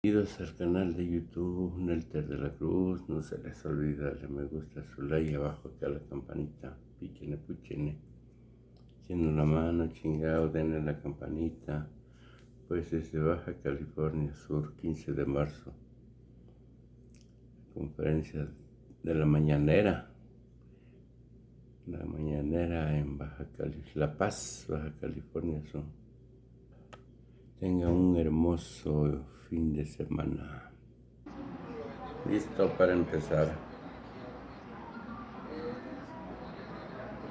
Bienvenidos al canal de YouTube Nelter de la Cruz. No se les olvide darle me gusta, su like, abajo acá la campanita, píquenle, púchenle, haciendo una mano, chingado, denle la campanita. Pues desde Baja California Sur, 15 de marzo, conferencia de la mañanera en La Paz, Baja California Sur. Tenga un hermoso fin de semana. Listo para empezar.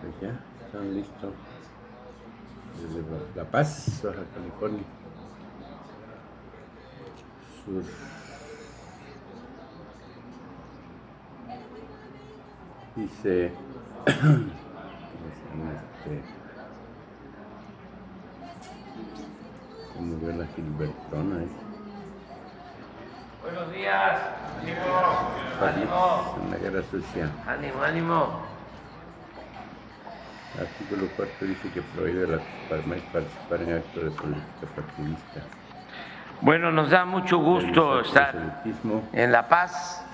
Pues ya están listos. Desde La Paz, Baja California Sur. Dice como ve la Gilbertona. Buenos días, ánimo, En la guerra sucia. ánimo, ánimo. El artículo 4 dice que prohíbe participar en actos de política partidista. Bueno, nos da mucho gusto estar en La Paz,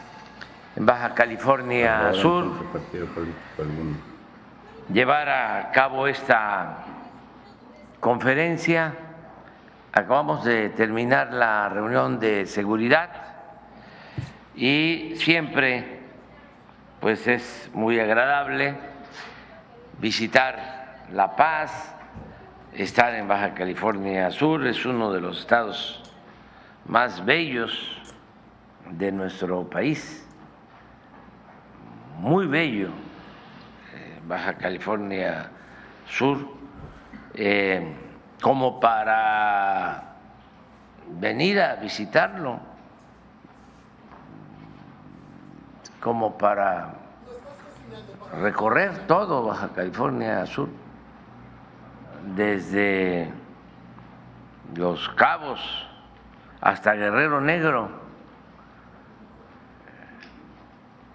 en Baja California Sur, partido político alguno. Llevar a cabo esta conferencia. Acabamos de terminar la reunión de seguridad y siempre pues es muy agradable visitar La Paz, estar en Baja California Sur. Es uno de los estados más bellos de nuestro país, muy bello, Baja California Sur, como para venir a visitarlo, como para recorrer todo Baja California Sur, desde Los Cabos hasta Guerrero Negro.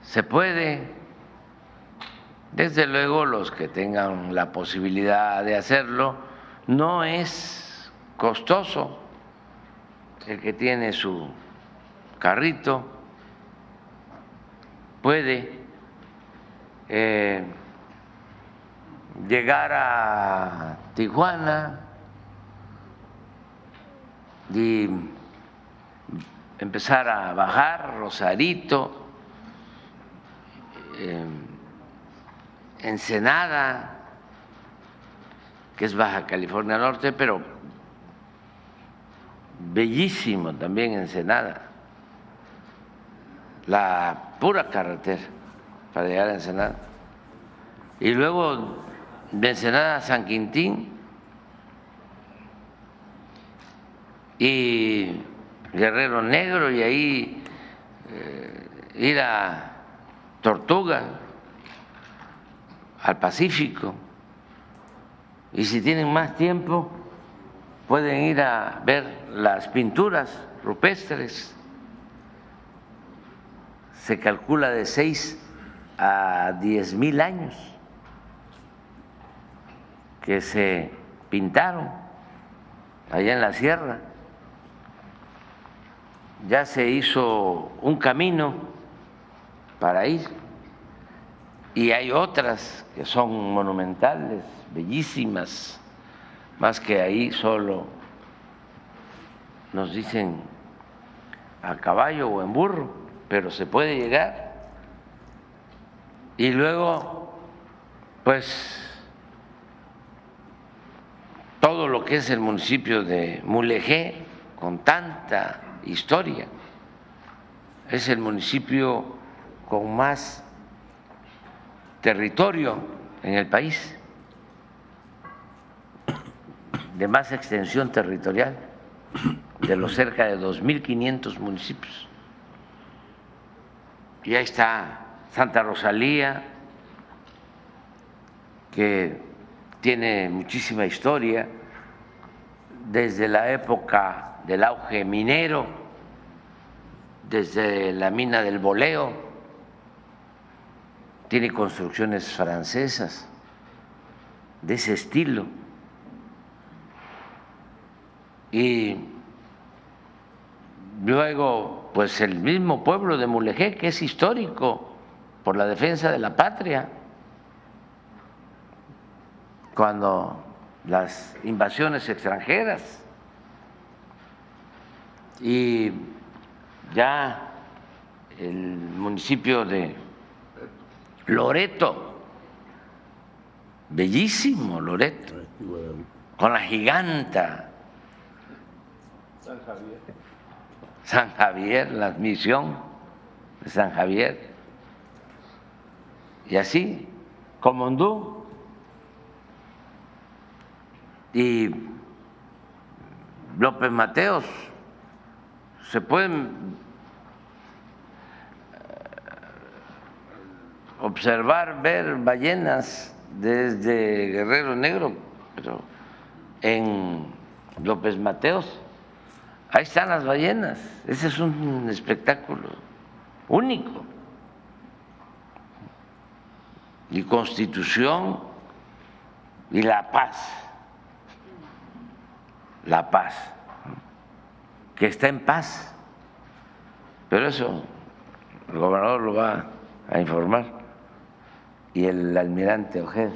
Se puede, desde luego los que tengan la posibilidad de hacerlo, no es costoso. El que tiene su carrito puede llegar a Tijuana y empezar a bajar Rosarito, Ensenada, que es Baja California Norte, pero bellísimo también Ensenada, la pura carretera para llegar a Ensenada. Y luego de Ensenada a San Quintín y Guerrero Negro, y ahí ir a Tortuga, al Pacífico. Y si tienen más tiempo, pueden ir a ver las pinturas rupestres. Se calcula de 6 a 10,000 años que se pintaron allá en la sierra. Ya se hizo un camino para ir y hay otras que son monumentales, bellísimas, más que ahí solo nos dicen a caballo o en burro, pero se puede llegar. Y luego, pues, todo lo que es el municipio de Mulegé, con tanta historia, es el municipio con más territorio en el país, de más extensión territorial, de los cerca de 2.500 municipios. Y ahí está Santa Rosalía, que tiene muchísima historia desde la época del auge minero, desde la mina del Boleo. Tiene construcciones francesas de ese estilo. Y Luego, pues el mismo pueblo de Mulegé, que es histórico por la defensa de la patria, cuando las invasiones extranjeras, y ya el municipio de Loreto, bellísimo Loreto, con la giganta San Javier, la misión de San Javier, y así, Comondú y López Mateos. Se pueden observar, ver ballenas desde Guerrero Negro, pero en López Mateos ahí están las ballenas. Ese es un espectáculo único. Y Constitución y La Paz, que está en paz, pero eso el gobernador lo va a informar y el almirante Ojeda.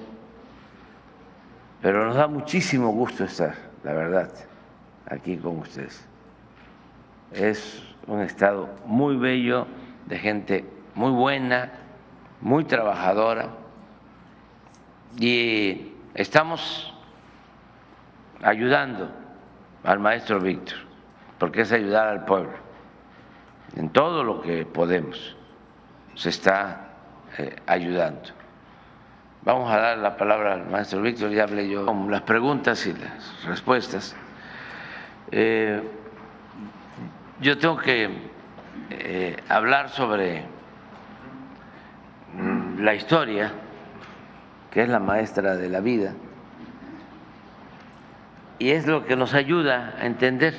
Pero nos da muchísimo gusto estar, la verdad, aquí con ustedes. Es un estado muy bello, de gente muy buena, muy trabajadora, y estamos ayudando al maestro Víctor, porque es ayudar al pueblo en todo lo que podemos. Se está ayudando. Vamos a dar la palabra al maestro Víctor, ya hablé yo con las preguntas y las respuestas. Yo tengo que hablar sobre la historia, que es la maestra de la vida, y es lo que nos ayuda a entender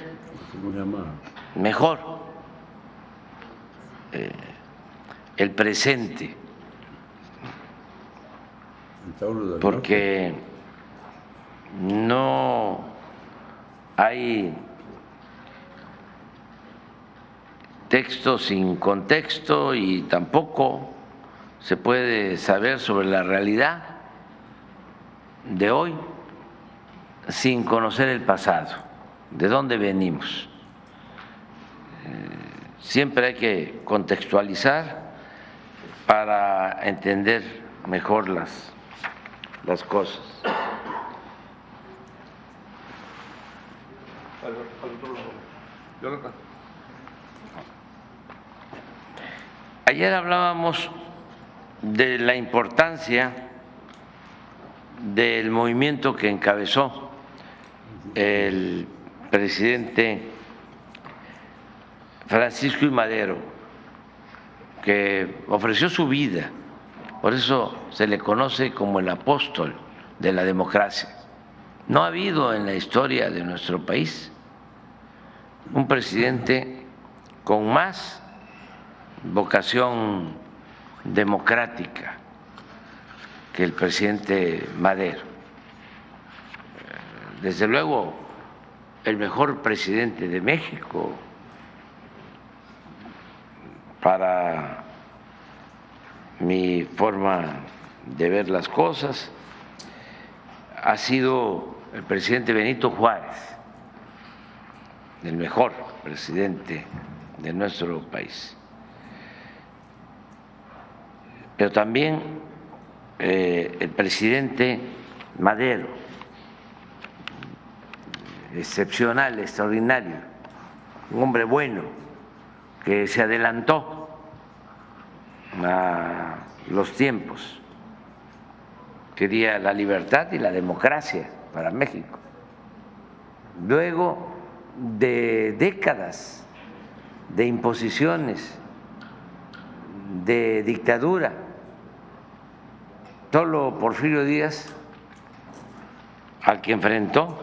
mejor el presente, porque no hay texto sin contexto y tampoco se puede saber sobre la realidad de hoy sin conocer el pasado, de dónde venimos. Siempre hay que contextualizar para entender mejor las cosas. Ayer hablábamos de la importancia del movimiento que encabezó el presidente Francisco I. Madero, que ofreció su vida, por eso se le conoce como el apóstol de la democracia. No ha habido en la historia de nuestro país un presidente con más vocación democrática que el presidente Madero. Desde luego, el mejor presidente de México para mi forma de ver las cosas ha sido el presidente Benito Juárez, el mejor presidente de nuestro país. Pero también el presidente Madero, excepcional, extraordinario, un hombre bueno que se adelantó a los tiempos, quería la libertad y la democracia para México. Luego de décadas de imposiciones, de dictadura, solo Porfirio Díaz, al que enfrentó,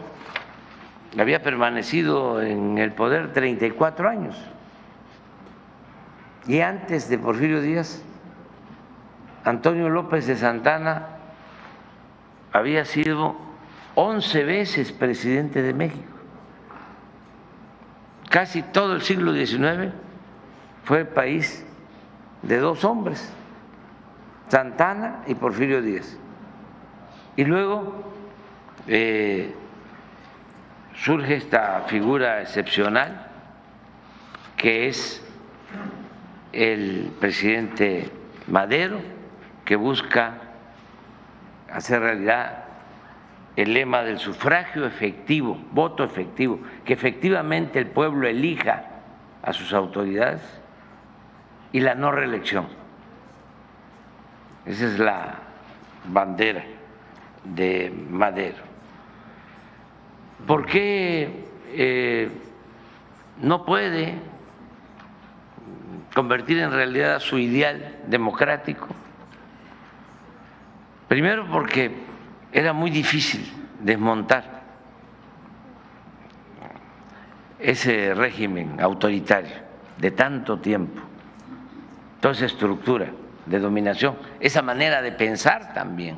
había permanecido en el poder 34 años. Y antes de Porfirio Díaz, Antonio López de Santana había sido 11 veces presidente de México. casi todo el siglo XIX fue país de dos hombres, Santa Anna y Porfirio Díaz. Y luego surge esta figura excepcional que es el presidente Madero, que busca hacer realidad el lema del sufragio efectivo, voto efectivo, que efectivamente el pueblo elija a sus autoridades, y la no reelección. Esa es la bandera de Madero. ¿Por qué no puede convertir en realidad su ideal democrático? Primero, porque era muy difícil desmontar ese régimen autoritario de tanto tiempo, toda esa estructura de dominación, esa manera de pensar también.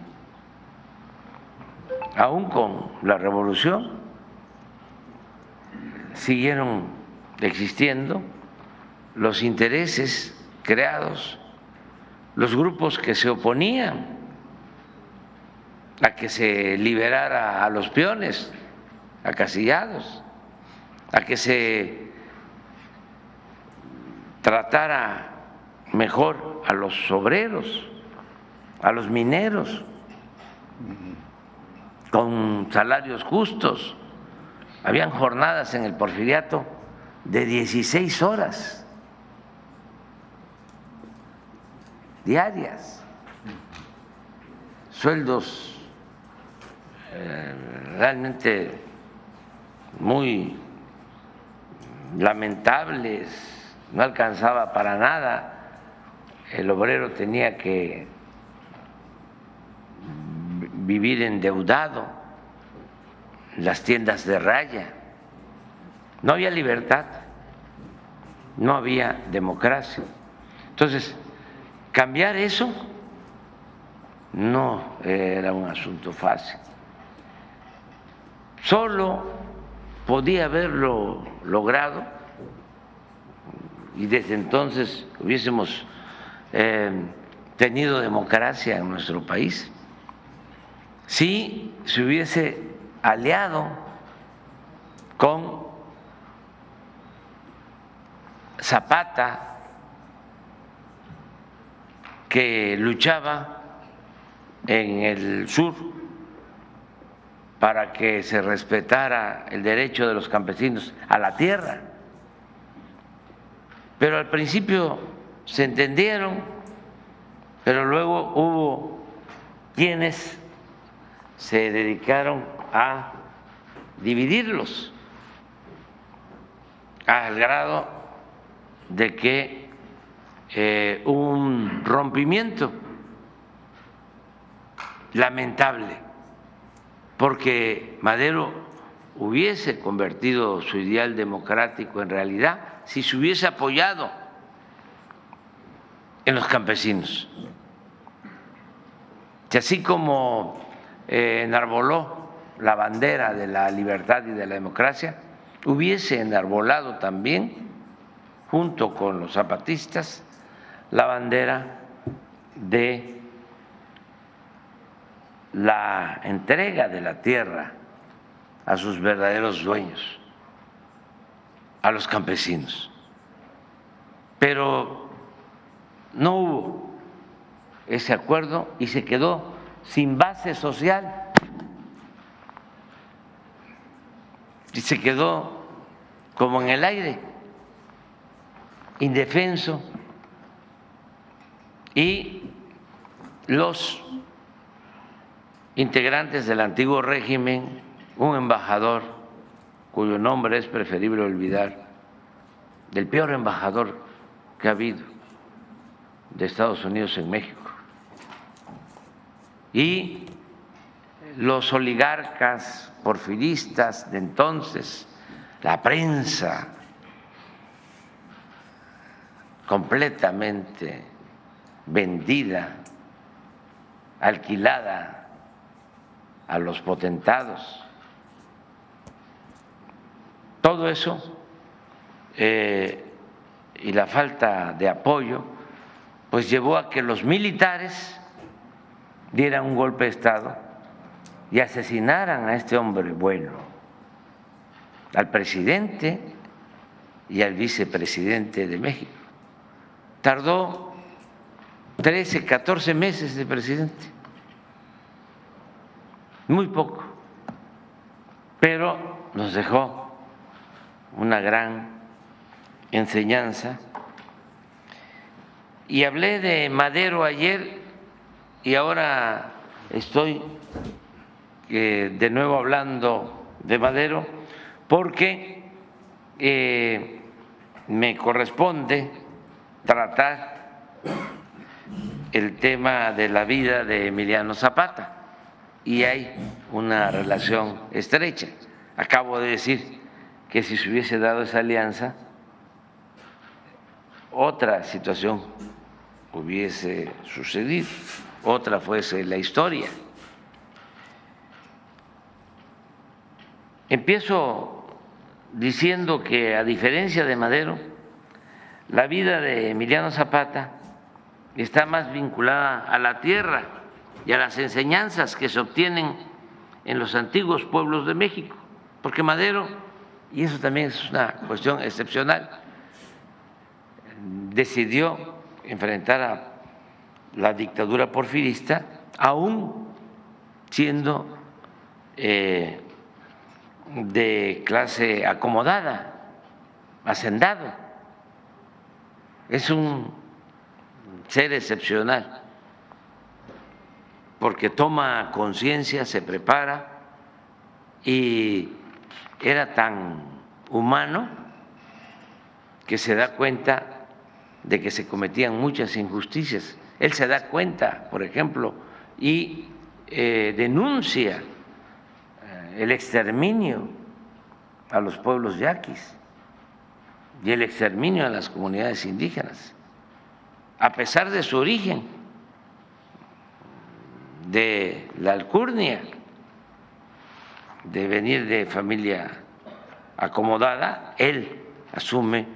Aún con la revolución siguieron existiendo los intereses creados, los grupos que se oponían a que se liberara a los peones acasillados, a que se tratara mejor a los obreros, a los mineros, con salarios justos. Habían jornadas en el Porfiriato de 16 horas diarias, sueldos realmente muy lamentables, no alcanzaba para nada. El obrero tenía que vivir endeudado, las tiendas de raya, no había libertad, no había democracia. Entonces, cambiar eso no era un asunto fácil. Solo podía haberlo logrado, y desde entonces hubiésemos tenido democracia en nuestro país, si se hubiese aliado con Zapata, que luchaba en el sur para que se respetara el derecho de los campesinos a la tierra. Pero al principio se entendieron, pero luego hubo quienes se dedicaron a dividirlos al grado de que hubo un rompimiento lamentable, porque Madero hubiese convertido su ideal democrático en realidad si se hubiese apoyado en los campesinos. Y así como enarboló la bandera de la libertad y de la democracia, hubiese enarbolado también, junto con los zapatistas, la bandera de la entrega de la tierra a sus verdaderos dueños, a los campesinos. Pero no hubo ese acuerdo y se quedó sin base social y se quedó como en el aire, indefenso, y los integrantes del antiguo régimen, un embajador cuyo nombre es preferible olvidar, del peor embajador que ha habido de Estados Unidos en México, y los oligarcas porfiristas de entonces, la prensa completamente vendida, alquilada a los potentados. Todo eso y la falta de apoyo, pues llevó a que los militares dieran un golpe de Estado y asesinaran a este hombre bueno, al presidente y al vicepresidente de México. Tardó 13, 14 meses de presidente, muy poco, pero nos dejó una gran enseñanza. Y hablé de Madero ayer y ahora estoy de nuevo hablando de Madero porque me corresponde tratar el tema de la vida de Emiliano Zapata y hay una relación estrecha. Acabo de decir que si se hubiese dado esa alianza, otra situación hubiese sucedido, otra fuese la historia. Empiezo diciendo que, a diferencia de Madero, la vida de Emiliano Zapata está más vinculada a la tierra y a las enseñanzas que se obtienen en los antiguos pueblos de México, porque Madero, y eso también es una cuestión excepcional, decidió enfrentar a la dictadura porfirista aún siendo de clase acomodada, hacendado. Es un ser excepcional porque toma conciencia, se prepara y era tan humano que se da cuenta de que se cometían muchas injusticias. Él se da cuenta, por ejemplo, y denuncia el exterminio a los pueblos yaquis y el exterminio a las comunidades indígenas, a pesar de su origen, de la alcurnia, de venir de familia acomodada, él asume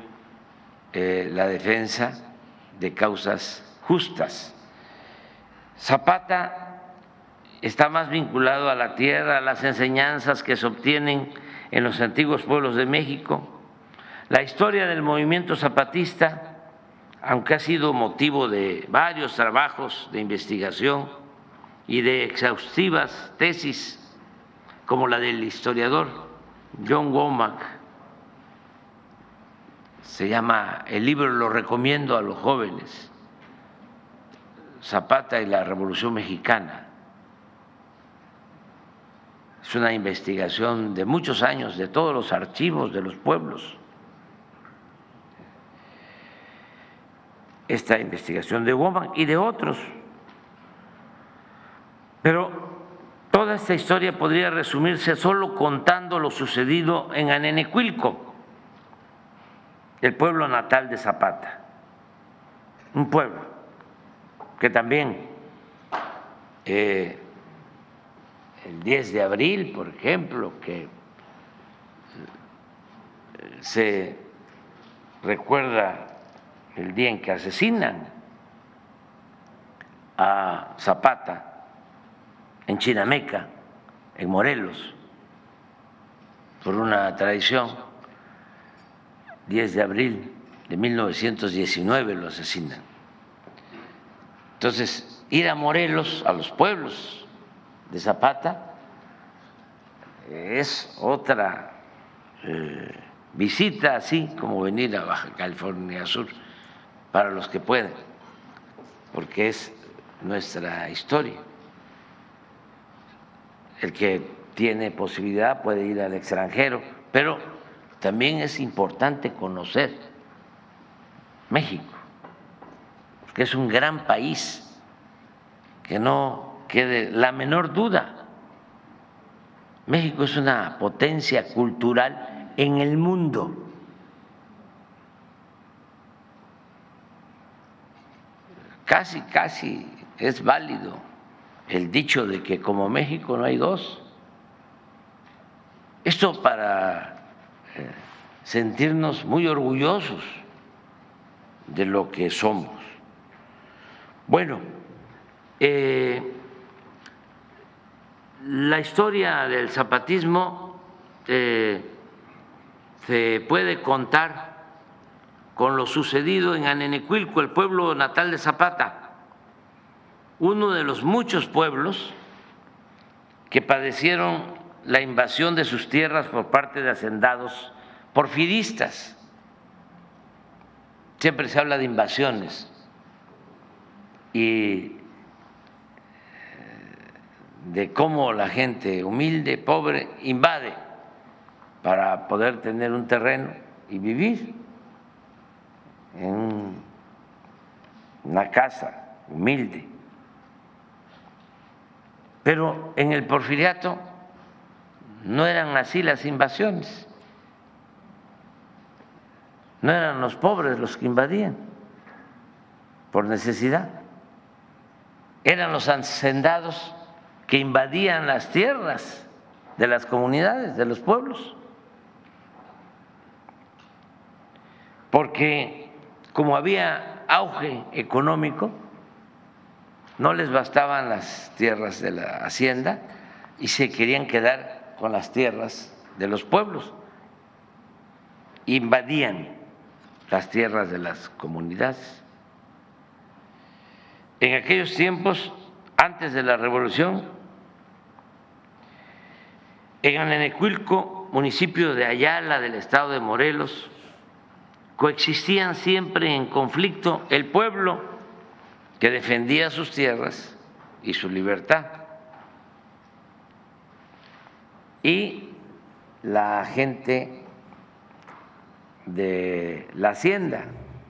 la defensa de causas justas. Zapata está más vinculado a la tierra, a las enseñanzas que se obtienen en los antiguos pueblos de México. La historia del movimiento zapatista, aunque ha sido motivo de varios trabajos de investigación y de exhaustivas tesis, como la del historiador John Womack, se llama, el libro lo recomiendo a los jóvenes, Zapata y la Revolución Mexicana. Es una investigación de muchos años, de todos los archivos de los pueblos. Esta investigación de Womack y de otros. Pero toda esta historia podría resumirse solo contando lo sucedido en Anenecuilco, el pueblo natal de Zapata, un pueblo que también el 10 de abril, por ejemplo, que se recuerda el día en que asesinan a Zapata en Chinameca, en Morelos, por una traición. 10 de abril de 1919 lo asesinan. Entonces, ir a Morelos, a los pueblos de Zapata, es otra visita, así como venir a Baja California Sur, para los que puedan, porque es nuestra historia. El que tiene posibilidad puede ir al extranjero, pero también es importante conocer México, porque es un gran país, que no quede la menor duda. México es una potencia cultural en el mundo. Casi es válido el dicho de que como México no hay dos. Esto para sentirnos muy orgullosos de lo que somos. Bueno, la historia del zapatismo se puede contar con lo sucedido en Anenecuilco, el pueblo natal de Zapata, uno de los muchos pueblos que padecieron la invasión de sus tierras por parte de hacendados porfiristas. Siempre se habla de invasiones y de cómo la gente humilde, pobre, invade para poder tener un terreno y vivir en una casa humilde. Pero en el porfiriato no eran así las invasiones, no eran los pobres los que invadían por necesidad, eran los hacendados que invadían las tierras de las comunidades, de los pueblos, porque como había auge económico, no les bastaban las tierras de la hacienda y se querían quedar con las tierras de los pueblos, invadían las tierras de las comunidades. En aquellos tiempos, antes de la Revolución, en Anenecuilco, municipio de Ayala, del estado de Morelos, coexistían siempre en conflicto el pueblo que defendía sus tierras y su libertad y la gente de la hacienda,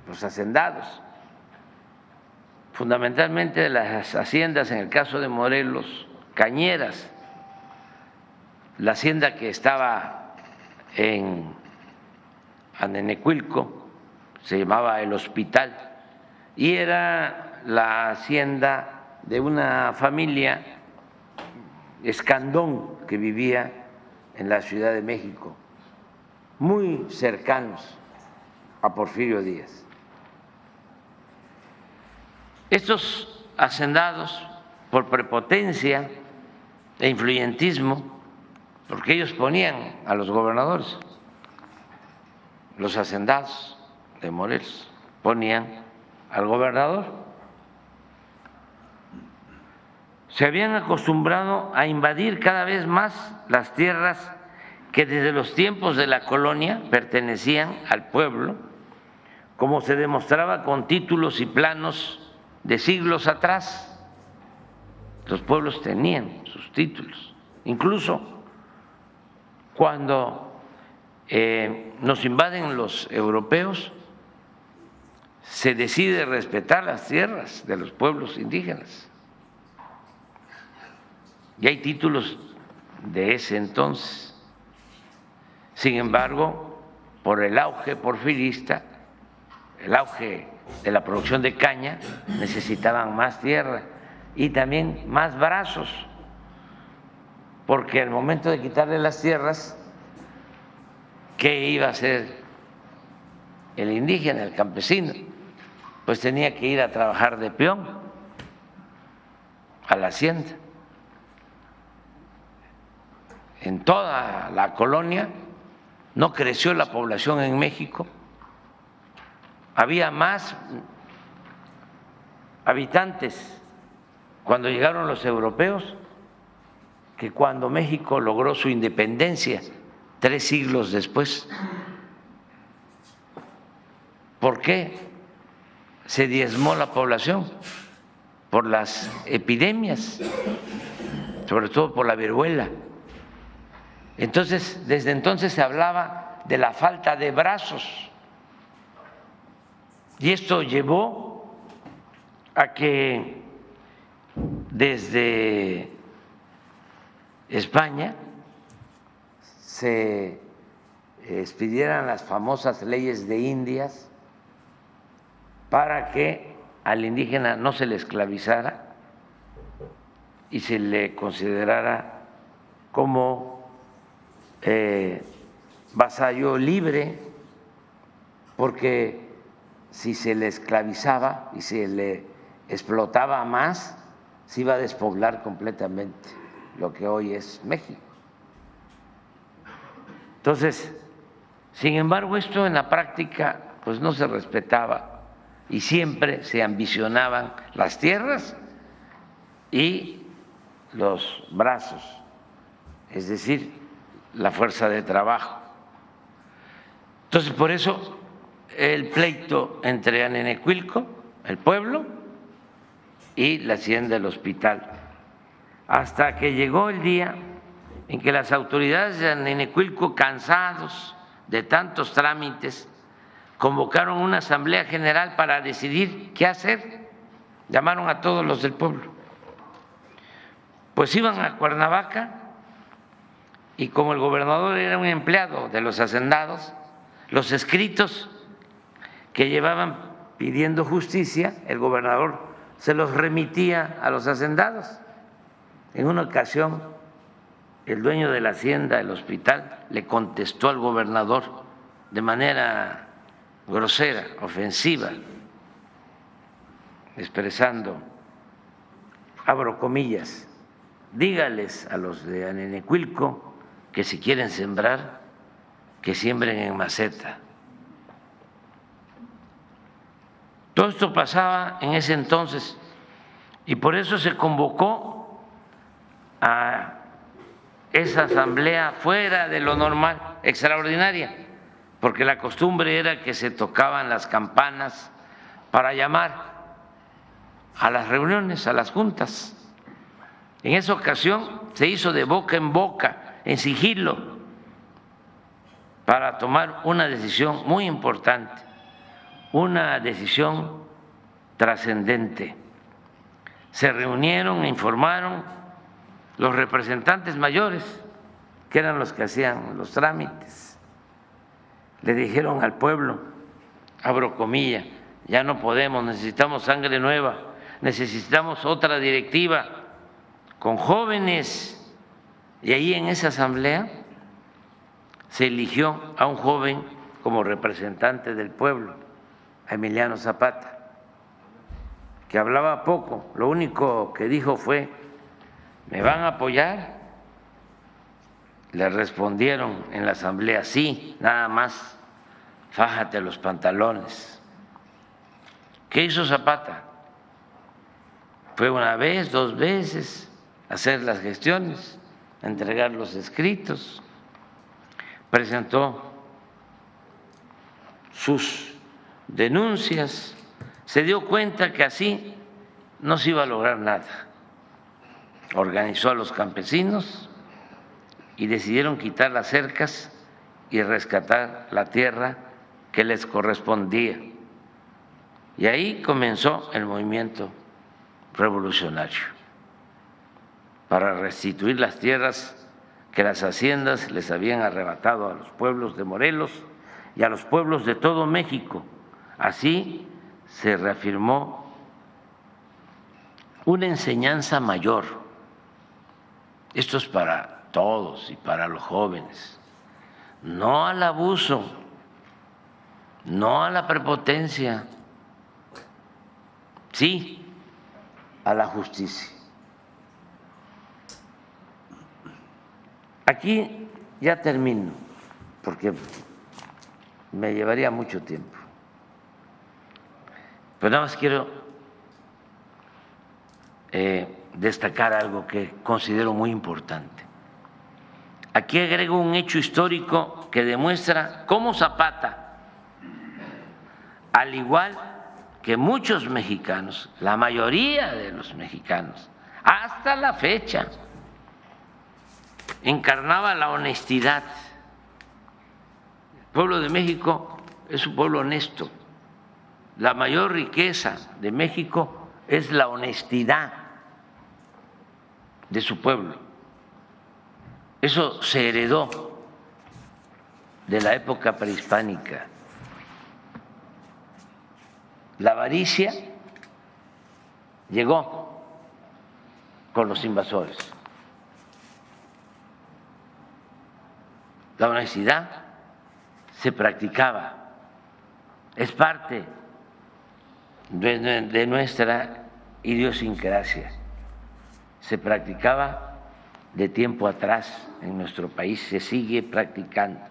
los hacendados, fundamentalmente de las haciendas, en el caso de Morelos, cañeras, la hacienda que estaba en Anenecuilco se llamaba El Hospital y era la hacienda de una familia Escandón que vivía en la Ciudad de México, muy cercanos a Porfirio Díaz. Estos hacendados, por prepotencia e influyentismo, porque ellos ponían a los gobernadores, los hacendados de Morelos ponían al gobernador, se habían acostumbrado a invadir cada vez más las tierras que desde los tiempos de la colonia pertenecían al pueblo, como se demostraba con títulos y planos de siglos atrás. Los pueblos tenían sus títulos, incluso cuando nos invaden los europeos, se decide respetar las tierras de los pueblos indígenas. Y hay títulos de ese entonces. Sin embargo, por el auge porfirista, el auge de la producción de caña, necesitaban más tierra y también más brazos, porque al momento de quitarle las tierras, ¿qué iba a hacer el indígena, el campesino? Pues tenía que ir a trabajar de peón a la hacienda. En toda la colonia no creció la población en México, había más habitantes cuando llegaron los europeos que cuando México logró su independencia 3 siglos después. ¿Por qué se diezmó la población? Por las epidemias, sobre todo por la viruela. Entonces, desde entonces se hablaba de la falta de brazos y esto llevó a que desde España se expidieran las famosas leyes de Indias para que al indígena no se le esclavizara y se le considerara como vasallo libre porque si se le esclavizaba y se le explotaba más, se iba a despoblar completamente lo que hoy es México. Entonces, sin embargo, esto en la práctica pues no se respetaba y siempre se ambicionaban las tierras y los brazos, es decir, la fuerza de trabajo. Entonces, por eso el pleito entre Anenecuilco, el pueblo, y la hacienda del hospital, hasta que llegó el día en que las autoridades de Anenecuilco, cansados de tantos trámites, convocaron una asamblea general para decidir qué hacer. Llamaron a todos los del pueblo. Pues iban a Cuernavaca y como el gobernador era un empleado de los hacendados, los escritos que llevaban pidiendo justicia, el gobernador se los remitía a los hacendados. En una ocasión, el dueño de la hacienda del hospital le contestó al gobernador de manera grosera, ofensiva, expresando, abro comillas, dígales a los de Anenecuilco que si quieren sembrar, que siembren en maceta. Todo esto pasaba en ese entonces y por eso se convocó a esa asamblea fuera de lo normal, extraordinaria, porque la costumbre era que se tocaban las campanas para llamar a las reuniones, a las juntas. En esa ocasión se hizo de boca en boca, en sigilo, para tomar una decisión muy importante, una decisión trascendente. Se reunieron e informaron los representantes mayores, que eran los que hacían los trámites. Le dijeron al pueblo, abro comillas, ya no podemos, necesitamos sangre nueva, necesitamos otra directiva con jóvenes. Y ahí en esa asamblea se eligió a un joven como representante del pueblo, a Emiliano Zapata, que hablaba poco, lo único que dijo fue, ¿me van a apoyar? Le respondieron en la asamblea, sí, nada más, fájate los pantalones. ¿Qué hizo Zapata? Fue una vez, 2 veces a hacer las gestiones, a entregar los escritos, presentó sus denuncias, se dio cuenta que así no se iba a lograr nada. Organizó a los campesinos y decidieron quitar las cercas y rescatar la tierra que les correspondía. Y ahí comenzó el movimiento revolucionario para restituir las tierras que las haciendas les habían arrebatado a los pueblos de Morelos y a los pueblos de todo México. Así se reafirmó una enseñanza mayor. Esto es para todos y para los jóvenes. No al abuso, no a la prepotencia, sí a la justicia. Aquí ya termino, porque me llevaría mucho tiempo. Pero nada más quiero destacar algo que considero muy importante. Aquí agrego un hecho histórico que demuestra cómo Zapata, al igual que muchos mexicanos, la mayoría de los mexicanos, hasta la fecha, encarnaba la honestidad. El pueblo de México es un pueblo honesto. La mayor riqueza de México es la honestidad de su pueblo. Eso se heredó de la época prehispánica. La avaricia llegó con los invasores. La honestidad se practicaba es parte de nuestra idiosincrasia. Se practicaba de tiempo atrás en nuestro país, se sigue practicando.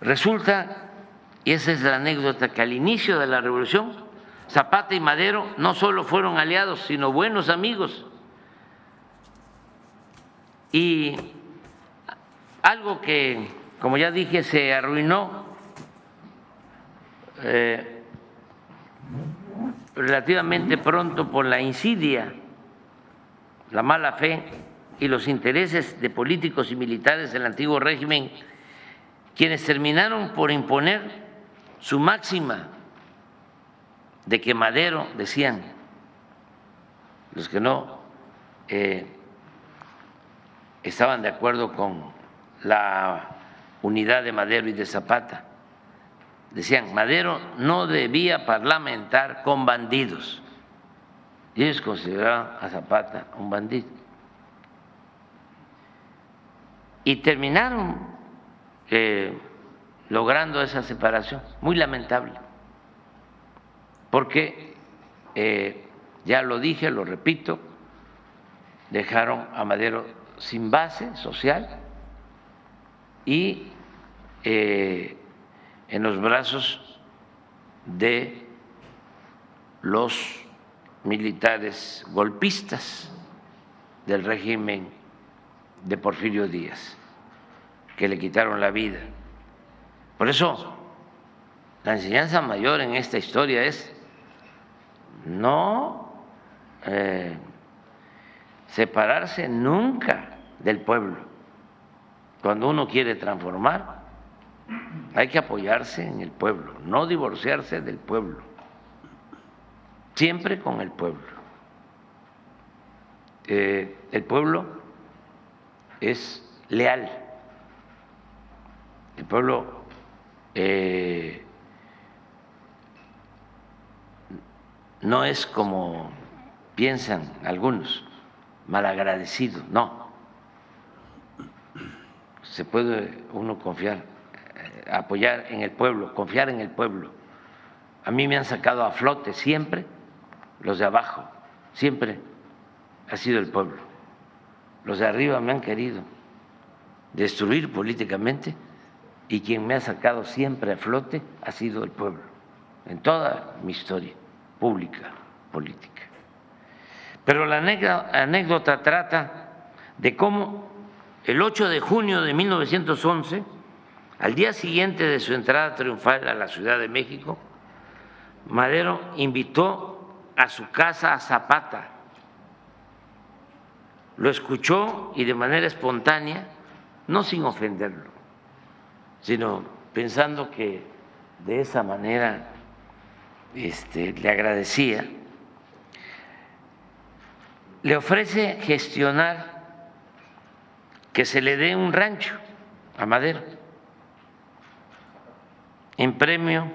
Resulta, y esa es la anécdota, que al inicio de la revolución, Zapata y Madero no solo fueron aliados, sino buenos amigos. Y algo que, como ya dije, se arruinó relativamente pronto por la insidia, la mala fe y los intereses de políticos y militares del antiguo régimen, quienes terminaron por imponer su máxima de que Madero, decían los que no estaban de acuerdo con la unidad de Madero y de Zapata, decían, Madero no debía parlamentar con bandidos. Y ellos consideraban a Zapata un bandido. Y terminaron logrando esa separación, muy lamentable, porque, ya lo dije, lo repito, dejaron a Madero sin base social y en los brazos de los militares golpistas del régimen de Porfirio Díaz, que le quitaron la vida. Por eso, la enseñanza mayor en esta historia es no separarse nunca del pueblo. Cuando uno quiere transformar, hay que apoyarse en el pueblo, no divorciarse del pueblo, siempre con el pueblo. El pueblo es leal, el pueblo no es como piensan algunos, malagradecido, no. Se puede uno confiar, apoyar en el pueblo, confiar en el pueblo. A mí me han sacado a flote siempre los de abajo, siempre ha sido el pueblo. Los de arriba me han querido destruir políticamente y quien me ha sacado siempre a flote ha sido el pueblo, en toda mi historia pública, política. Pero la anécdota trata de cómo el 8 de junio de 1911, al día siguiente de su entrada triunfal a la Ciudad de México, Madero invitó a su casa a Zapata. Lo escuchó y de manera espontánea, no sin ofenderlo, sino pensando que de esa manera le agradecía, le ofrece gestionar que se le dé un rancho a Madero en premio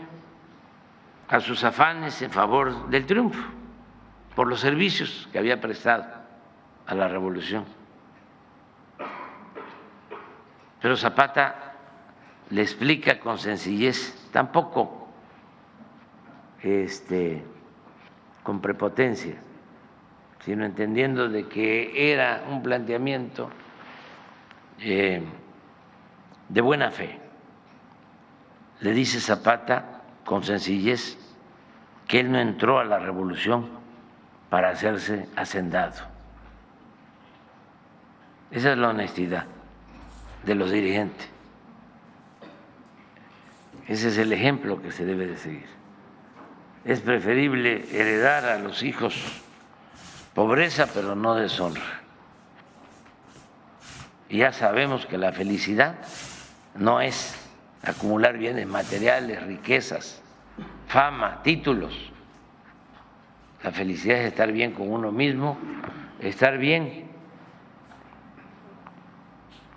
a sus afanes en favor del triunfo, por los servicios que había prestado a la revolución. Pero Zapata le explica con sencillez, tampoco con prepotencia, sino entendiendo de que era un planteamiento de buena fe. Le dice Zapata con sencillez que él no entró a la revolución para hacerse hacendado. Esa es la honestidad de los dirigentes. Ese es el ejemplo que se debe de seguir. Es preferible heredar a los hijos pobreza, pero no deshonra. Y ya sabemos que la felicidad no es acumular bienes materiales, riquezas, fama, títulos. La felicidad es estar bien con uno mismo, estar bien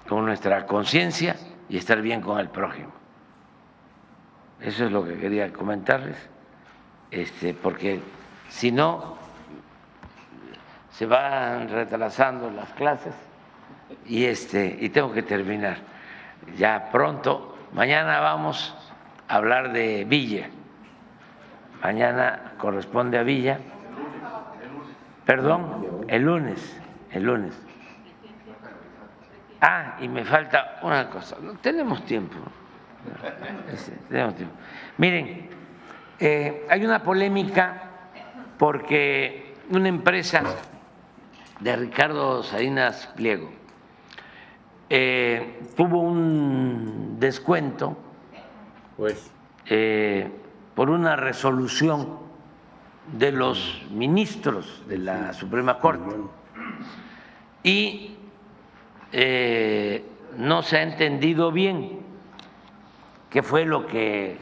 con nuestra conciencia y estar bien con el prójimo. Eso es lo que quería comentarles, porque si no se van retrasando las clases y tengo que terminar ya pronto. mañana vamos a hablar de Villa. Mañana corresponde a Villa. Perdón, el lunes. Ah, y me falta una cosa. Tenemos tiempo. Tenemos tiempo. Miren, hay una polémica porque una empresa de Ricardo Salinas Pliego tuvo un descuento Pues, por una resolución de los ministros de la Suprema Corte y no se ha entendido bien qué fue lo que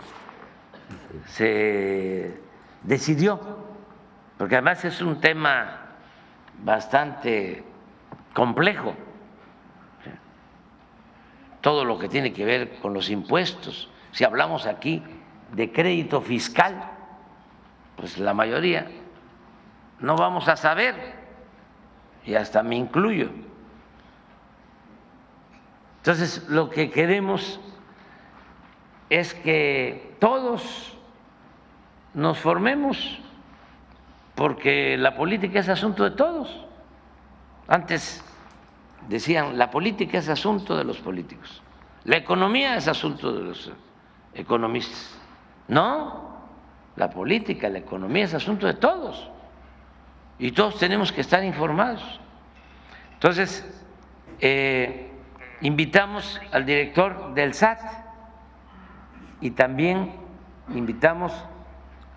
se decidió, porque además es un tema bastante complejo, todo lo que tiene que ver con los impuestos. Si hablamos aquí de crédito fiscal, pues la mayoría no vamos a saber, y hasta me incluyo. Entonces, lo que queremos es que todos nos formemos, porque la política es asunto de todos. Antes decían, la política es asunto de los políticos, la economía es asunto de los economistas. No, la política, la economía es asunto de todos y todos tenemos que estar informados. Entonces, invitamos al director del SAT y también invitamos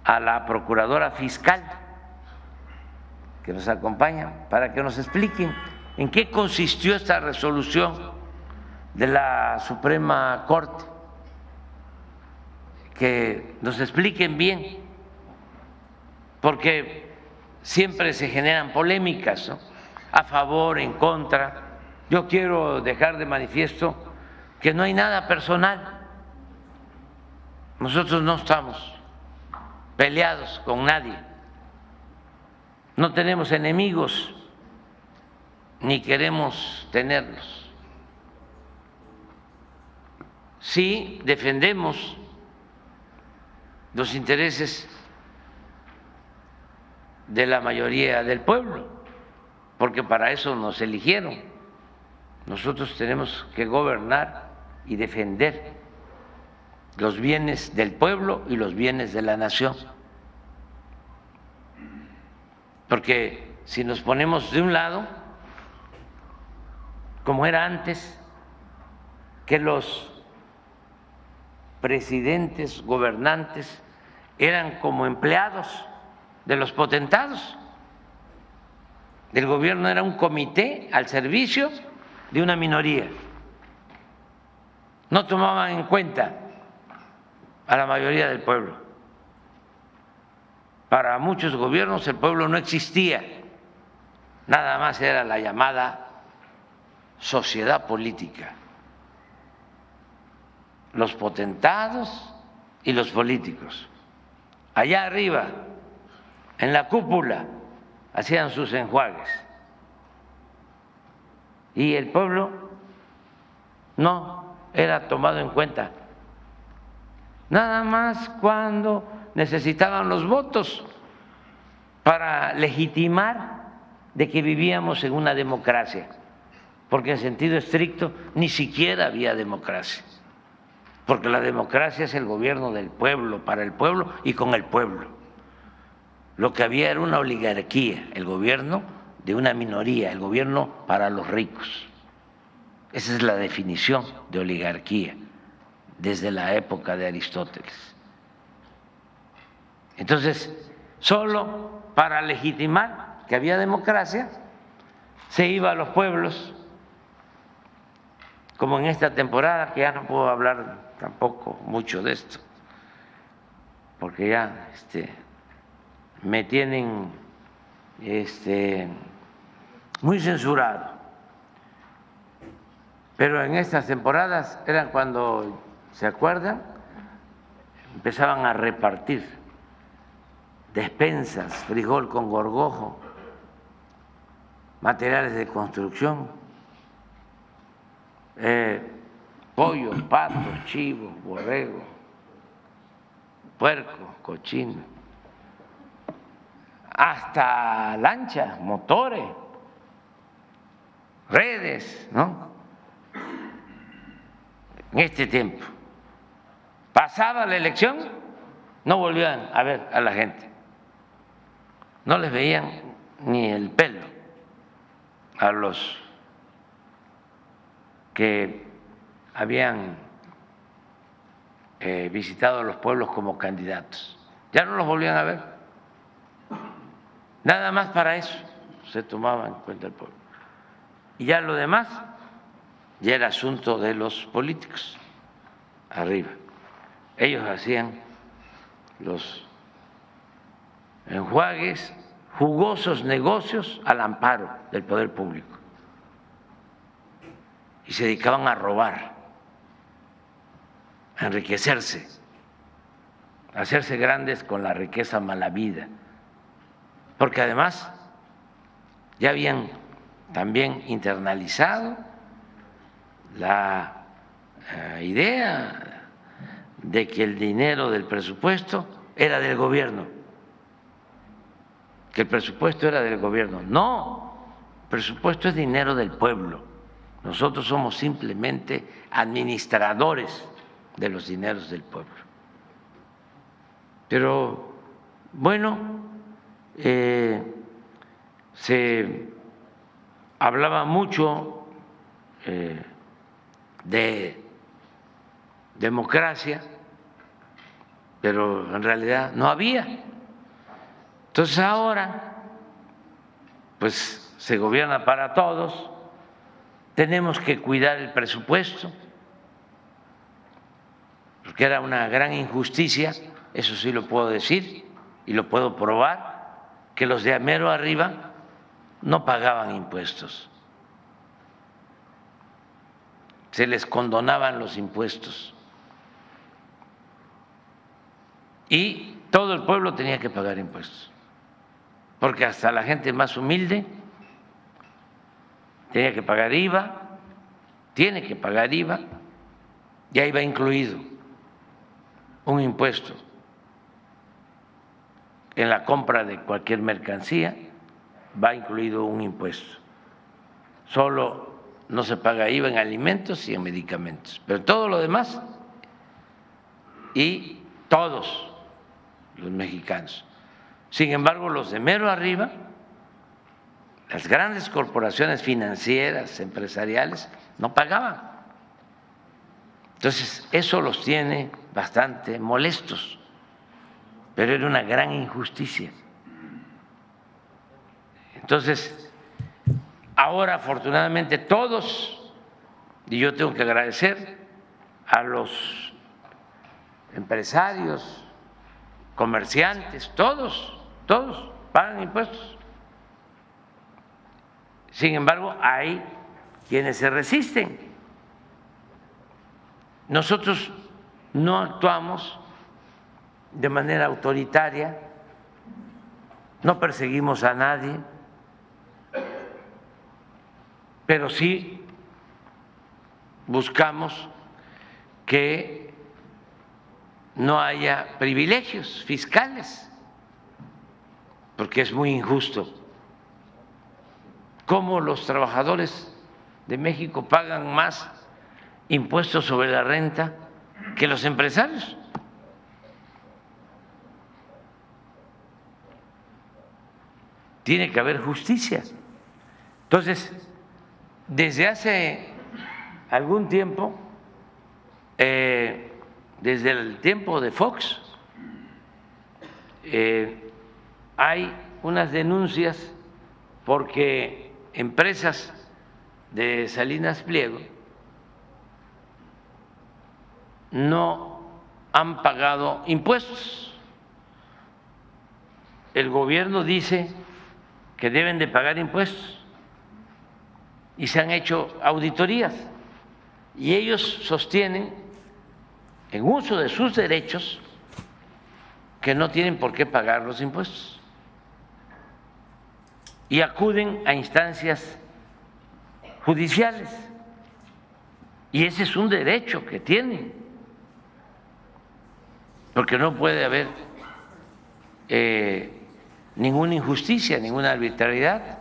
a la procuradora fiscal que nos acompaña para que nos expliquen en qué consistió esta resolución de la Suprema Corte, que nos expliquen bien, porque siempre se generan polémicas, ¿no? A favor, en contra. Yo quiero dejar de manifiesto que no hay nada personal. Nosotros no estamos peleados con nadie, no tenemos enemigos ni queremos tenerlos. Sí defendemos los intereses de la mayoría del pueblo, porque para eso nos eligieron. Nosotros tenemos que gobernar y defender los bienes del pueblo y los bienes de la nación. Porque si nos ponemos de un lado, como era antes, que los presidentes, gobernantes, eran como empleados de los potentados. El gobierno era un comité al servicio de una minoría. No tomaban en cuenta a la mayoría del pueblo. Para muchos gobiernos el pueblo no existía, nada más era la llamada sociedad política, los potentados y los políticos. Allá arriba, en la cúpula, hacían sus enjuagues y el pueblo no era tomado en cuenta, nada más cuando necesitaban los votos para legitimar de que vivíamos en una democracia, porque en sentido estricto ni siquiera había democracia, porque la democracia es el gobierno del pueblo, para el pueblo y con el pueblo. Lo que había era una oligarquía, el gobierno de una minoría, el gobierno para los ricos. Esa es la definición de oligarquía desde la época de Aristóteles. Entonces, solo para legitimar que había democracia, se iba a los pueblos, como en esta temporada, que ya no puedo hablar tampoco mucho de esto, porque ya me tienen muy censurado. Pero en estas temporadas eran cuando, ¿se acuerdan? Empezaban a repartir despensas, frijol con gorgojo, materiales de construcción, pollo, pato, chivo, borrego, puerco, cochino, hasta lanchas, motores, redes, ¿no? En este tiempo. Pasaba la elección, no volvían a ver a la gente, no les veían ni el pelo a los que habían visitado los pueblos como candidatos. Ya no los volvían a ver. Nada más para eso se tomaba en cuenta el pueblo. Y ya lo demás ya era asunto de los políticos arriba. Ellos hacían los enjuagues, jugosos negocios al amparo del poder público. Y se dedicaban a robar, a enriquecerse, a hacerse grandes con la riqueza malavida, porque además ya habían también internalizado la idea de que el dinero del presupuesto era del gobierno, que el presupuesto era del gobierno. No, el presupuesto es dinero del pueblo. Nosotros somos simplemente administradores de los dineros del pueblo. Pero bueno, se hablaba mucho de democracia, pero en realidad no había. Entonces ahora, pues se gobierna para todos. Tenemos que cuidar el presupuesto, porque era una gran injusticia, eso sí lo puedo decir y lo puedo probar, que los de mero arriba no pagaban impuestos, se les condonaban los impuestos y todo el pueblo tenía que pagar impuestos, porque hasta la gente más humilde tenía que pagar IVA, tiene que pagar IVA, y ahí va incluido un impuesto en la compra de cualquier mercancía, va incluido un impuesto. Solo no se paga IVA en alimentos y en medicamentos, pero todo lo demás, y todos los mexicanos. Sin embargo, los de mero arriba, las grandes corporaciones financieras, empresariales, no pagaban. Entonces, eso los tiene bastante molestos, pero era una gran injusticia. Entonces, ahora afortunadamente todos, y yo tengo que agradecer a los empresarios, comerciantes, todos pagan impuestos. Sin embargo, hay quienes se resisten. Nosotros no actuamos de manera autoritaria, no perseguimos a nadie, pero sí buscamos que no haya privilegios fiscales, porque es muy injusto. ¿Cómo los trabajadores de México pagan más impuestos sobre la renta que los empresarios? Tiene que haber justicia. Entonces, desde hace algún tiempo, desde el tiempo de Fox, hay unas denuncias porque empresas de Salinas Pliego no han pagado impuestos. El gobierno dice que deben de pagar impuestos y se han hecho auditorías y ellos sostienen, en uso de sus derechos, que no tienen por qué pagar los impuestos y acuden a instancias judiciales. Y ese es un derecho que tienen, porque no puede haber ninguna injusticia, ninguna arbitrariedad.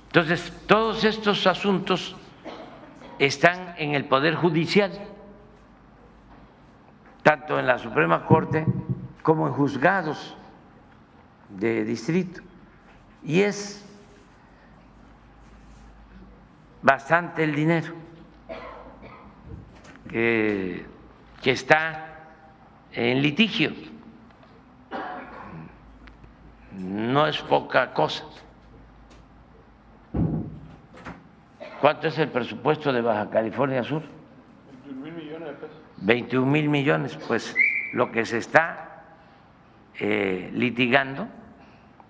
Entonces, todos estos asuntos están en el Poder Judicial, tanto en la Suprema Corte como en juzgados de distrito. Y es bastante el dinero que está en litigio, no es poca cosa. ¿Cuánto es el presupuesto de Baja California Sur? 21,000 millones de pesos. 21,000 millones, pues lo que se está litigando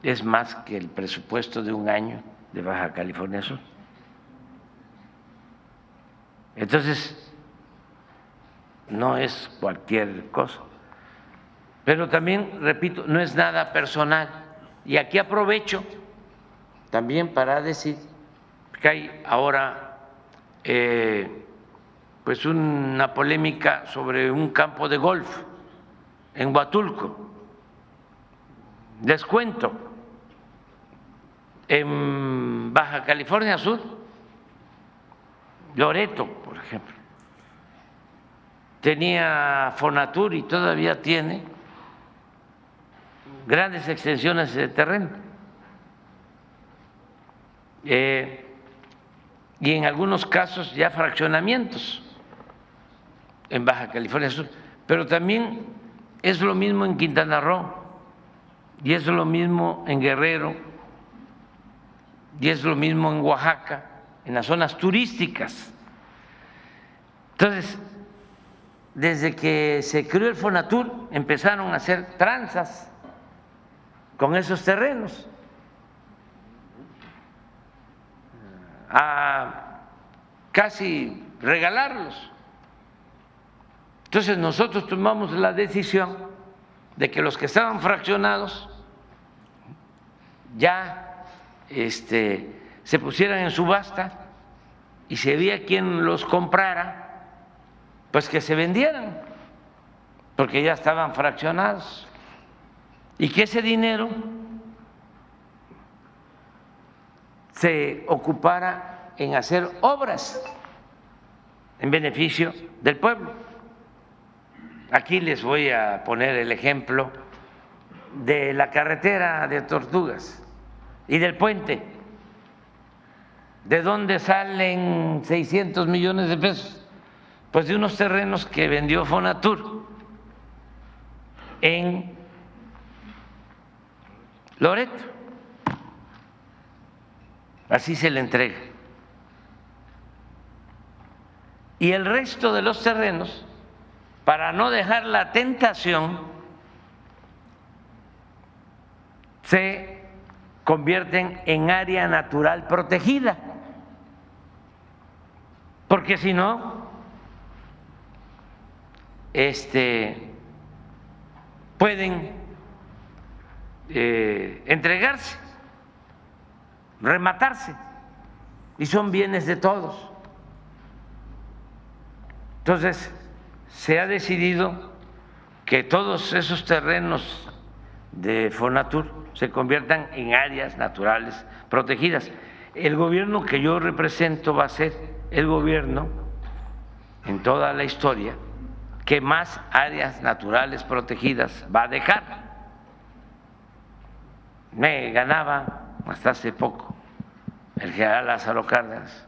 es más que el presupuesto de un año de Baja California Sur. Entonces, no es cualquier cosa. Pero también, repito, no es nada personal. Y aquí aprovecho también para decir que hay ahora pues una polémica sobre un campo de golf en Huatulco. Les cuento, en Baja California Sur, Loreto, por ejemplo, tenía Fonatur y todavía tiene grandes extensiones de terreno. Y en algunos casos ya fraccionamientos en Baja California Sur, pero también es lo mismo en Quintana Roo, y es lo mismo en Guerrero, y es lo mismo en Oaxaca, en las zonas turísticas. Entonces, desde que se creó el Fonatur, empezaron a hacer tranzas con esos terrenos, a casi regalarlos. Entonces nosotros tomamos la decisión de que los que estaban fraccionados ya se pusieran en subasta, y si había quien los comprara, pues que se vendieran, porque ya estaban fraccionados, y que ese dinero se ocupara en hacer obras en beneficio del pueblo. Aquí les voy a poner el ejemplo de la carretera de Tortugas y del puente. ¿De dónde salen 600 millones de pesos? Pues de unos terrenos que vendió Fonatur en Loreto. Así se le entrega. Y el resto de los terrenos, para no dejar la tentación, se convierten en área natural protegida, porque si no, pueden entregarse, rematarse, y son bienes de todos. Entonces, se ha decidido que todos esos terrenos de Fonatur se conviertan en áreas naturales protegidas. El gobierno que yo represento va a ser el gobierno en toda la historia que más áreas naturales protegidas va a dejar. Me ganaba hasta hace poco el general Lázaro Cárdenas,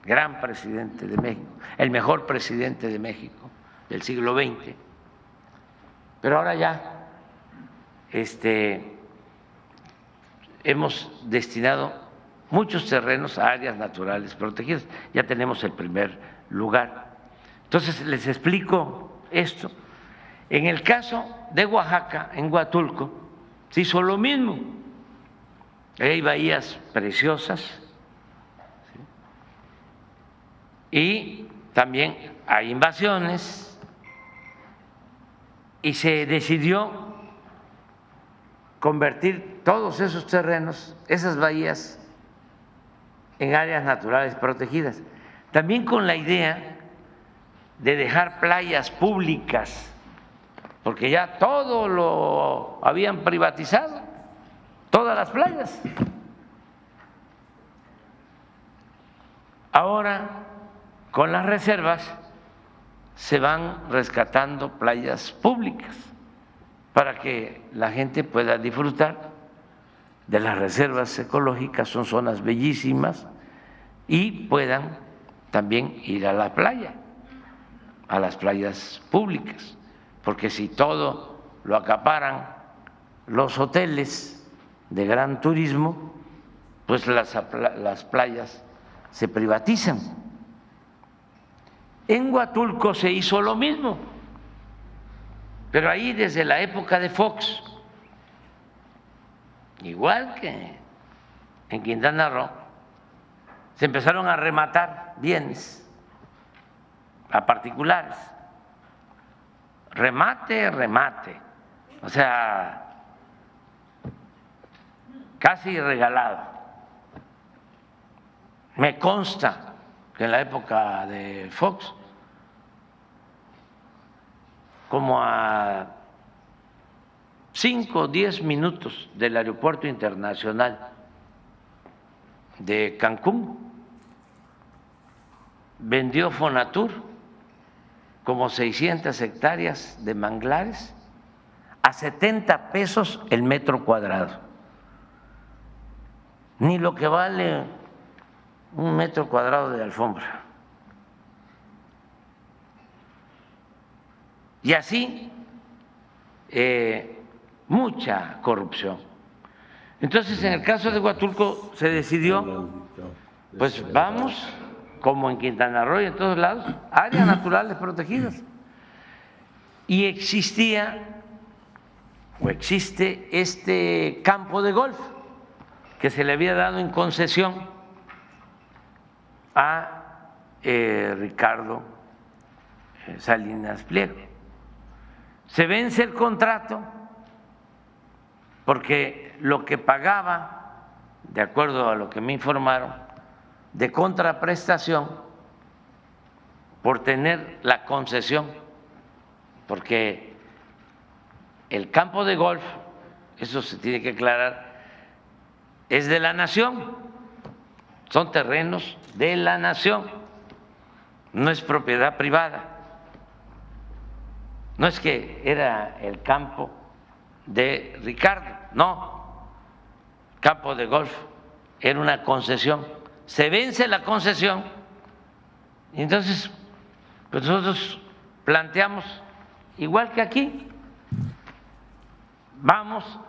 gran presidente de México, el mejor presidente de México del siglo XX, pero ahora ya hemos destinado muchos terrenos a áreas naturales protegidas, ya tenemos el primer lugar. Entonces les explico esto. En el caso de Oaxaca, en Huatulco, se hizo lo mismo. Hay bahías preciosas, y también hay invasiones, y se decidió convertir todos esos terrenos, esas bahías, en áreas naturales protegidas. también con la idea de dejar playas públicas, porque ya todo lo habían privatizado, todas las playas. Ahora, con las reservas, se van rescatando playas públicas para que la gente pueda disfrutar de las reservas ecológicas, son zonas bellísimas, y puedan también ir a la playa, a las playas públicas, porque si todo lo acaparan los hoteles de gran turismo, pues las playas se privatizan. En Huatulco se hizo lo mismo, pero ahí desde la época de Fox, igual que en Quintana Roo, se empezaron a rematar bienes a particulares, remate, o sea, casi regalado. Me consta que en la época de Fox, como a 5 o 10 minutos del Aeropuerto Internacional de Cancún, vendió Fonatur como 600 hectáreas de manglares a 70 pesos el metro cuadrado. Ni lo que vale un metro cuadrado de alfombra. Y así, mucha corrupción. Entonces, en el caso de Huatulco se decidió, pues vamos, como en Quintana Roo y en todos lados, áreas naturales protegidas. Y existía o existe este campo de golf que se le había dado en concesión a Ricardo Salinas Pliego. Se vence el contrato porque lo que pagaba, de acuerdo a lo que me informaron, de contraprestación por tener la concesión, porque el campo de golf, eso se tiene que aclarar, es de la nación, son terrenos de la nación, no es propiedad privada. No es que era el campo de Ricardo, no, campo de golf, era una concesión. Se vence la concesión y entonces pues nosotros planteamos, igual que aquí, vamos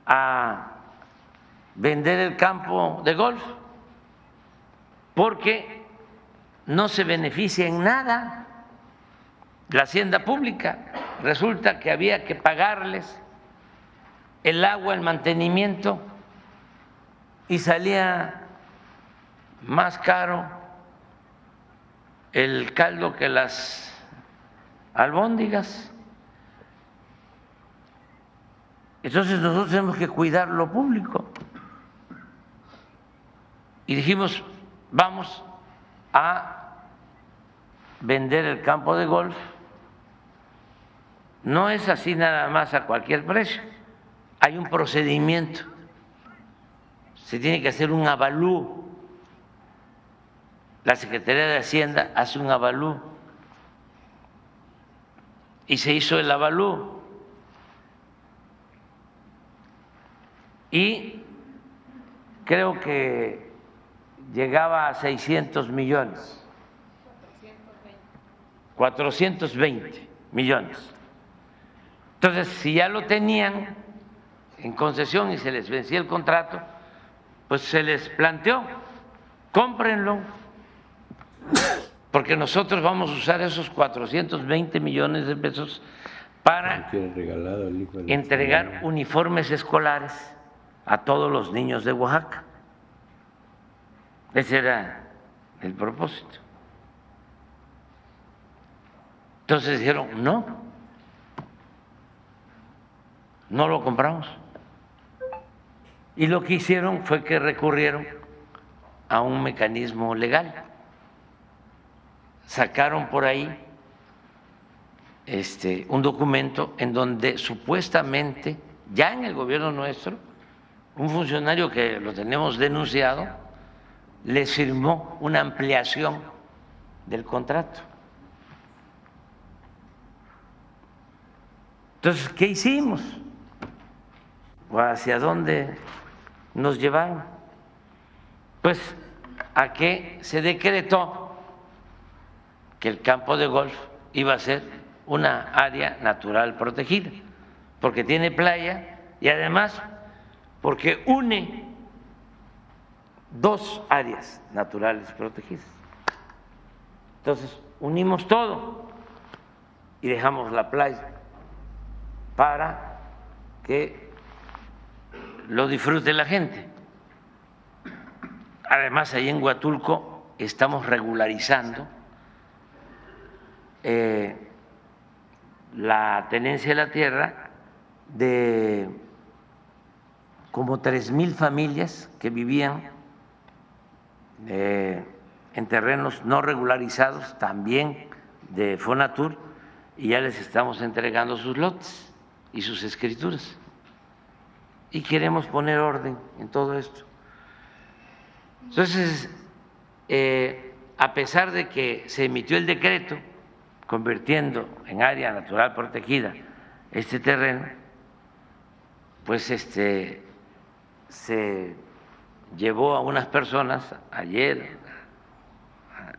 a vender el campo de golf porque no se beneficia en nada la hacienda pública. Resulta que había que pagarles el agua, el mantenimiento, y salía más caro el caldo que las albóndigas. Entonces nosotros tenemos que cuidar lo público. Y dijimos, vamos a vender el campo de golf. No es así nada más a cualquier precio, hay un procedimiento, se tiene que hacer un avalúo, la Secretaría de Hacienda hace un avalúo y se hizo el avalúo y creo que llegaba a 600 millones, 420 millones. Entonces, si ya lo tenían en concesión y se les vencía el contrato, pues se les planteó, cómprenlo, porque nosotros vamos a usar esos 420 millones de pesos para entregar uniformes escolares a todos los niños de Oaxaca. Ese era el propósito. Entonces dijeron, no lo compramos. Y lo que hicieron fue que recurrieron a un mecanismo legal sacaron por ahí un documento en donde supuestamente ya en el gobierno nuestro un funcionario que lo tenemos denunciado les firmó una ampliación del contrato. Entonces, ¿qué hicimos? ¿O hacia dónde nos llevaron? Pues a que se decretó que el campo de golf iba a ser una área natural protegida, porque tiene playa y además porque une dos áreas naturales protegidas. Entonces, unimos todo y dejamos la playa para que lo disfrute la gente. Además, ahí en Huatulco estamos regularizando la tenencia de la tierra de como 3,000 familias que vivían en terrenos no regularizados, también de Fonatur, y ya les estamos entregando sus lotes y sus escrituras. Y queremos poner orden en todo esto. Entonces, a pesar de que se emitió el decreto convirtiendo en área natural protegida este terreno, pues se llevó a unas personas ayer,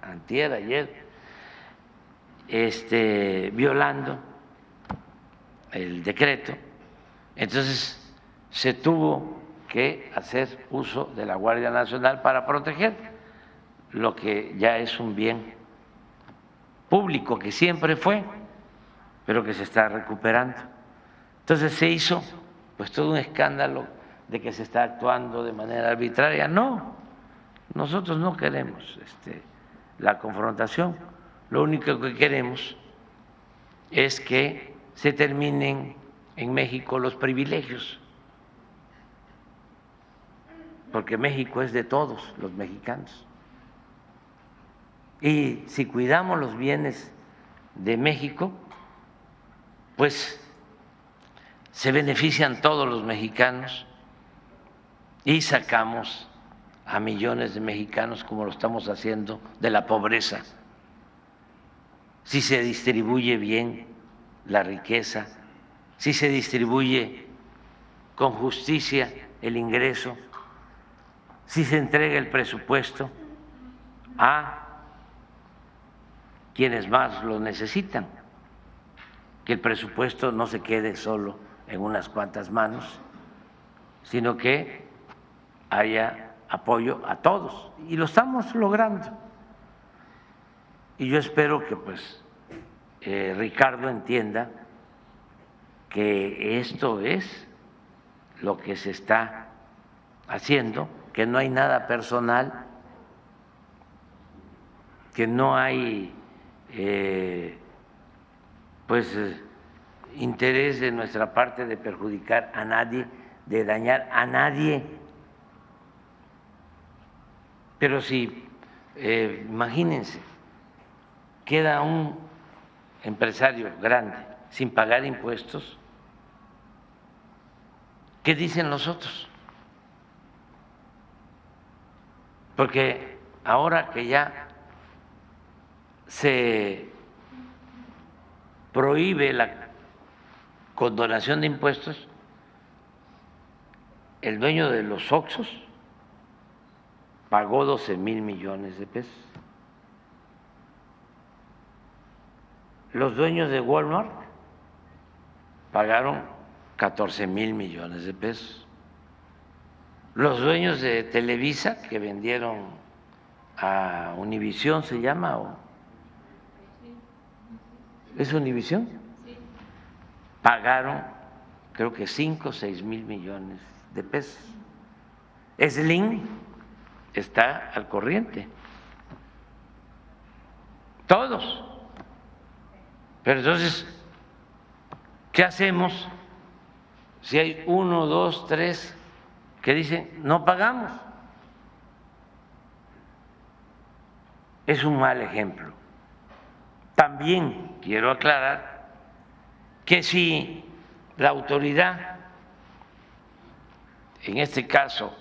antier, ayer, violando el decreto. Entonces se tuvo que hacer uso de la Guardia Nacional para proteger lo que ya es un bien público, que siempre fue, pero que se está recuperando. Entonces se hizo pues todo un escándalo de que se está actuando de manera arbitraria. No, nosotros no queremos la confrontación. Lo único que queremos es que se terminen en México los privilegios, porque México es de todos los mexicanos. Y si cuidamos los bienes de México, pues se benefician todos los mexicanos y sacamos a millones de mexicanos, como lo estamos haciendo, de la pobreza. Si se distribuye bien la riqueza, si se distribuye con justicia el ingreso, si se entrega el presupuesto a quienes más lo necesitan, que el presupuesto no se quede solo en unas cuantas manos, sino que haya apoyo a todos, y lo estamos logrando. Y yo espero que pues Ricardo entienda que esto es lo que se está haciendo, que no hay nada personal, que no hay interés de nuestra parte de perjudicar a nadie, de dañar a nadie. Pero si, imagínense, queda un empresario grande sin pagar impuestos, ¿qué dicen los otros? Porque ahora que ya se prohíbe la condonación de impuestos, el dueño de los Oxxos pagó 12,000 millones de pesos. Los dueños de Walmart pagaron 14,000 millones de pesos. Los dueños de Televisa, que vendieron a Univisión, ¿se llama? ¿O? ¿Es Univisión? Pagaron creo que 5 o 6,000 millones de pesos. Slim está al corriente. Todos. Pero entonces, ¿qué hacemos si hay 1, 2, 3 que dicen no pagamos? Es un mal ejemplo también quiero aclarar que si la autoridad, en este caso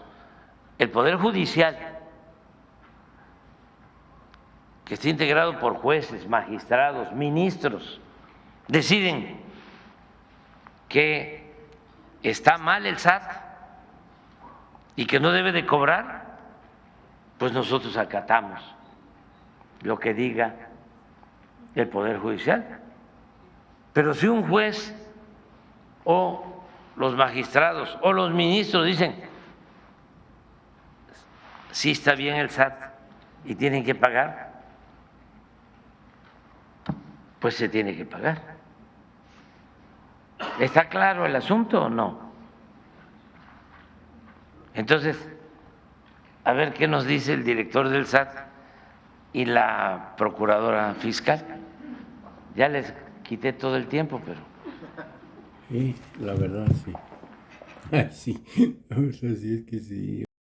el Poder Judicial, que está integrado por jueces, magistrados, ministros, deciden que está mal el SAT y que no debe de cobrar, pues nosotros acatamos lo que diga el Poder Judicial. Pero si un juez o los magistrados o los ministros dicen sí está bien el SAT y tienen que pagar, pues se tiene que pagar. ¿Está claro el asunto o no? Entonces, a ver qué nos dice el director del SAT y la procuradora fiscal. Ya les quité todo el tiempo, pero... Sí, la verdad sí. Sí, la verdad sí es que sí.